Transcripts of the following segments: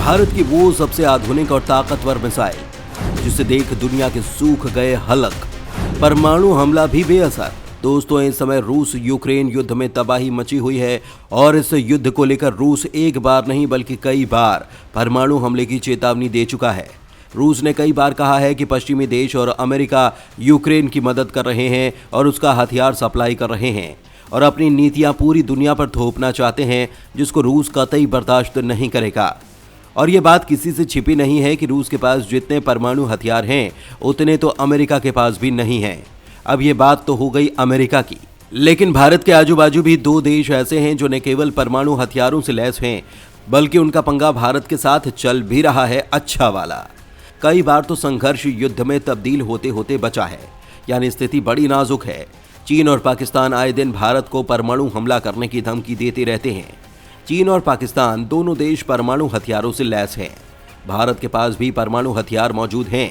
भारत की वो सबसे आधुनिक और ताकतवर मिसाइल जिसे देख दुनिया के सूख गए हलक, परमाणु हमला भी बेअसर। दोस्तों, इस समय रूस यूक्रेन युद्ध में तबाही मची हुई है और इस युद्ध को लेकर रूस एक बार नहीं बल्कि कई बार परमाणु हमले की चेतावनी दे चुका है। रूस ने कई बार कहा है कि पश्चिमी देश और अमेरिका यूक्रेन की मदद कर रहे हैं और उसका हथियार सप्लाई कर रहे हैं और अपनी नीतियां पूरी दुनिया पर थोपना चाहते हैं, जिसको रूस कतई बर्दाश्त नहीं करेगा। और ये बात किसी से छिपी नहीं है कि रूस के पास जितने परमाणु हथियार हैं उतने तो अमेरिका के पास भी नहीं हैं। अब ये बात तो हो गई अमेरिका की, लेकिन भारत के आजू बाजू भी दो देश ऐसे हैं जो न केवल परमाणु हथियारों से लैस हैं बल्कि उनका पंगा भारत के साथ चल भी रहा है अच्छा वाला। कई बार तो संघर्ष युद्ध में तब्दील होते होते बचा है, यानी स्थिति बड़ी नाजुक है। चीन और पाकिस्तान आए दिन भारत को परमाणु हमला करने की धमकी देते रहते हैं। चीन और पाकिस्तान दोनों देश परमाणु हथियारों से लैस हैं। भारत के पास भी परमाणु हथियार मौजूद हैं,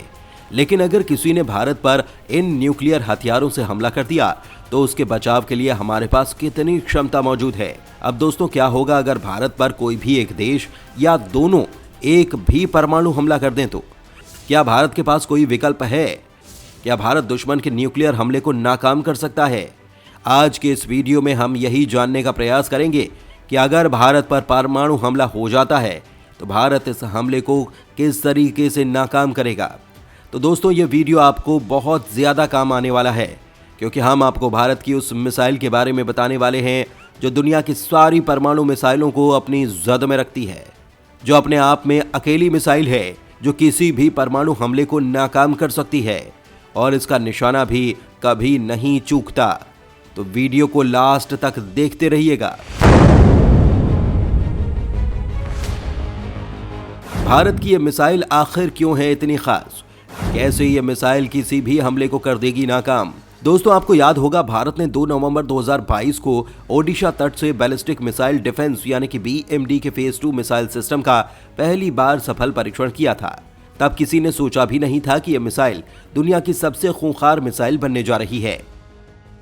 लेकिन अगर किसी ने भारत पर इन न्यूक्लियर हथियारों से हमला कर दिया तो उसके बचाव के लिए हमारे पास कितनी क्षमता मौजूद है। अब दोस्तों, क्या होगा अगर भारत पर कोई भी एक देश या दोनों एक भी परमाणु हमला कर दें तो? क्या भारत के पास कोई विकल्प है? क्या भारत दुश्मन के न्यूक्लियर हमले को नाकाम कर सकता है? आज के इस वीडियो में हम यही जानने का प्रयास करेंगे कि अगर भारत पर परमाणु हमला हो जाता है तो भारत इस हमले को किस तरीके से नाकाम करेगा। तो दोस्तों, ये वीडियो आपको बहुत ज़्यादा काम आने वाला है, क्योंकि हम आपको भारत की उस मिसाइल के बारे में बताने वाले हैं जो दुनिया की सारी परमाणु मिसाइलों को अपनी जद में रखती है, जो अपने आप में अकेली मिसाइल है जो किसी भी परमाणु हमले को नाकाम कर सकती है और इसका निशाना भी कभी नहीं चूकता। तो वीडियो को लास्ट तक देखते रहिएगा। भारत की यह मिसाइल आखिर क्यों है इतनी खास? कैसे यह मिसाइल किसी भी हमले को कर देगी नाकाम? दोस्तों, आपको याद होगा भारत ने 2 नवंबर 2022 को ओडिशा तट से बैलिस्टिक मिसाइल डिफेंस यानी कि BMD के फेज 2 मिसाइल सिस्टम का पहली बार सफल परीक्षण किया था। तब किसी ने सोचा भी नहीं था कि यह मिसाइल दुनिया की सबसे खूंखार मिसाइल बनने जा रही है।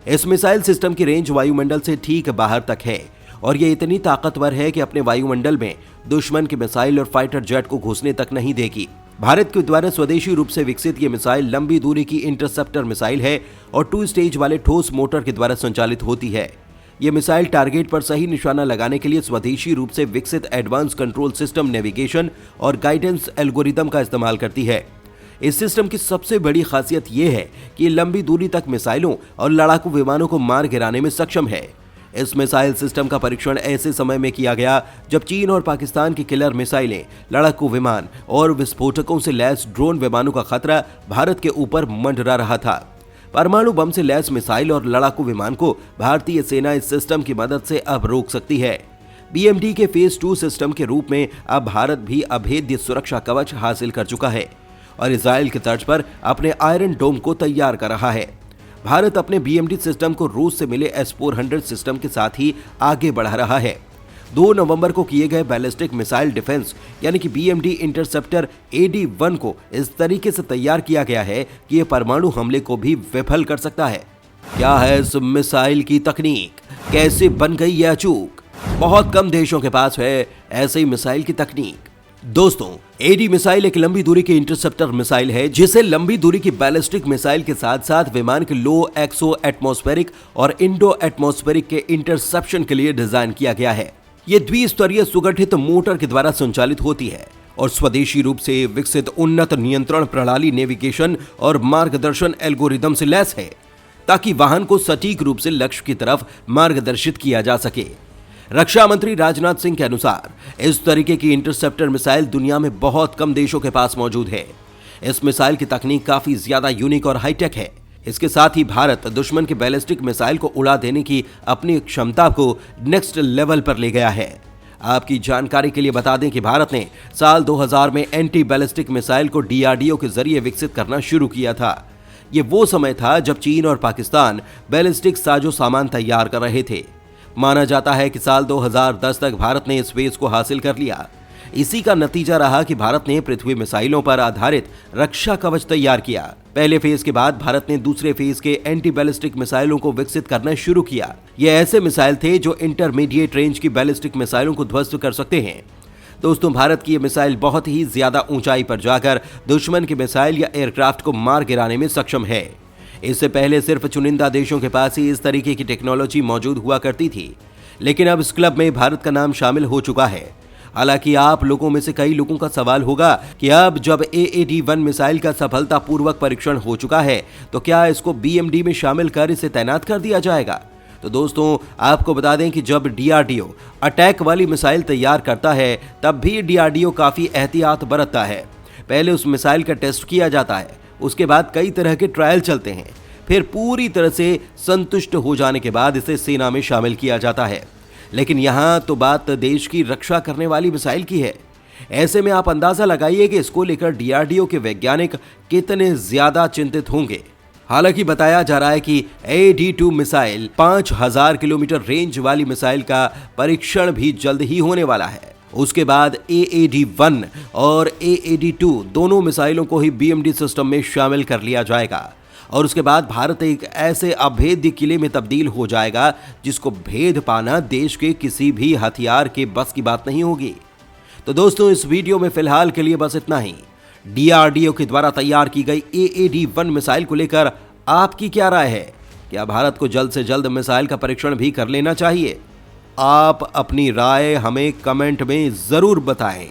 इस मिसाइल सिस्टम की रेंज वायुमंडल से ठीक बाहर तक है और यह इतनी ताकतवर है कि अपने वायुमंडल में दुश्मन की मिसाइल और फाइटर जेट को घुसने तक नहीं देगी। भारत के द्वारा स्वदेशी रूप से विकसित ये मिसाइल लंबी दूरी की इंटरसेप्टर मिसाइल है और 2 स्टेज वाले ठोस मोटर के द्वारा संचालित होती है। ये मिसाइल टारगेट पर सही निशाना लगाने के लिए स्वदेशी रूप से विकसित एडवांस कंट्रोल सिस्टम, नेविगेशन और गाइडेंस एल्गोरिदम का इस्तेमाल करती है। इस सिस्टम की सबसे बड़ी खासियत यह है कि ये लंबी दूरी तक मिसाइलों और लड़ाकू विमानों को मार गिराने में सक्षम है। इस मिसाइल सिस्टम का परीक्षण ऐसे समय में किया गया जब चीन और पाकिस्तान की किलर मिसाइलें, लड़ाकू विमान और विस्फोटकों से लैस ड्रोन विमानों का खतरा भारत के ऊपर मंडरा रहा था। परमाणु बम से लैस मिसाइल और लड़ाकू विमान को भारतीय सेना इस सिस्टम की मदद से अब रोक सकती है। BMD के फेज 2 सिस्टम के रूप में अब भारत भी अभेद्य सुरक्षा कवच हासिल कर चुका है और इजराइल के तर्ज पर अपने आयरन डोम को तैयार कर रहा है। भारत अपने BMD सिस्टम को रूस से मिले S-400 सिस्टम के साथ ही आगे बढ़ा रहा है। 2 नवंबर को किए गए बैलिस्टिक मिसाइल डिफेंस यानी कि BMD इंटरसेप्टर AD-1 को इस तरीके से तैयार किया गया है कि यह परमाणु हमले को भी विफल कर सकता है। क्या है इस मिसाइल की तकनीक? कैसे बन गई यह अचूक? बहुत कम देशों के पास है ऐसी मिसाइल की तकनीक। दोस्तों, AD मिसाइल एक लंबी दूरी की इंटरसेप्टर मिसाइल है जिसे लंबी दूरी की बैलिस्टिक मिसाइल के साथ साथ विमान के लो एक्सो एटमॉस्फेरिक और इंडो एटमॉस्फेरिक के इंटरसेप्शन के लिए डिजाइन किया गया है। ये द्विस्तरीय सुगठित मोटर के द्वारा संचालित होती है और स्वदेशी रूप से विकसित उन्नत नियंत्रण प्रणाली, नेविगेशन और मार्गदर्शन एल्गोरिदम से लैस है ताकि वाहन को सटीक रूप से लक्ष्य की तरफ मार्गदर्शित किया जा सके। रक्षा मंत्री राजनाथ सिंह के अनुसार इस तरीके की इंटरसेप्टर मिसाइल दुनिया में बहुत कम देशों के पास मौजूद है। इस मिसाइल की तकनीक काफी ज्यादा यूनिक और हाईटेक है। इसके साथ ही भारत दुश्मन के बैलिस्टिक मिसाइल को उड़ा देने की अपनी क्षमता को नेक्स्ट लेवल पर ले गया है। आपकी जानकारी के लिए बता दें कि भारत ने साल 2000 में एंटी बैलिस्टिक मिसाइल को DRDO के जरिए विकसित करना शुरू किया था। ये वो समय था जब चीन और पाकिस्तान बैलिस्टिक साजो सामान तैयार कर रहे थे। माना जाता है कि साल 2010 तक भारत ने इस फेज को हासिल कर लिया। इसी का नतीजा रहा कि भारत ने पृथ्वी मिसाइलों पर आधारित रक्षा कवच तैयार किया। पहले फेज के बाद भारत ने दूसरे फेज के एंटी बैलिस्टिक मिसाइलों को विकसित करना शुरू किया। ये ऐसे मिसाइल थे जो इंटरमीडिएट रेंज की बैलिस्टिक मिसाइलों को ध्वस्त कर सकते हैं। दोस्तों, भारत की ये मिसाइल बहुत ही ज्यादा ऊंचाई पर जाकर दुश्मन की मिसाइल या एयरक्राफ्ट को मार गिराने में सक्षम है। इससे पहले सिर्फ चुनिंदा देशों के पास ही इस तरीके की टेक्नोलॉजी मौजूद हुआ करती थी, लेकिन अब इस क्लब में भारत का नाम शामिल हो चुका है। हालांकि आप लोगों में से कई लोगों का सवाल होगा कि अब जब AAD-1 मिसाइल का सफलतापूर्वक परीक्षण हो चुका है तो क्या इसको BMD में शामिल कर इसे तैनात कर दिया जाएगा। तो दोस्तों, आपको बता दें कि जब DRDO अटैक वाली मिसाइल तैयार करता है तब भी DRDO काफी एहतियात बरतता है। पहले उस मिसाइल का टेस्ट किया जाता है, उसके बाद कई तरह के ट्रायल चलते हैं, फिर पूरी तरह से संतुष्ट हो जाने के बाद इसे सेना में शामिल किया जाता है। लेकिन यहाँ तो बात देश की रक्षा करने वाली मिसाइल की है। ऐसे में आप अंदाजा लगाइए कि इसको लेकर DRDO के वैज्ञानिक कितने ज्यादा चिंतित होंगे। हालांकि बताया जा रहा है कि AD-2 मिसाइल 5000 किलोमीटर रेंज वाली मिसाइल का परीक्षण भी जल्द ही होने वाला है। उसके बाद AAD-1 और AAD-2 दोनों मिसाइलों को ही BMD सिस्टम में शामिल कर लिया जाएगा और उसके बाद भारत एक ऐसे अभेद्य किले में तब्दील हो जाएगा जिसको भेद पाना देश के किसी भी हथियार के बस की बात नहीं होगी। तो दोस्तों, इस वीडियो में फिलहाल के लिए बस इतना ही। DRDO के द्वारा तैयार की गई AAD-1 मिसाइल को लेकर आपकी क्या राय है? क्या भारत को जल्द से जल्द मिसाइल का परीक्षण भी कर लेना चाहिए? आप अपनी राय हमें कमेंट में जरूर बताएं।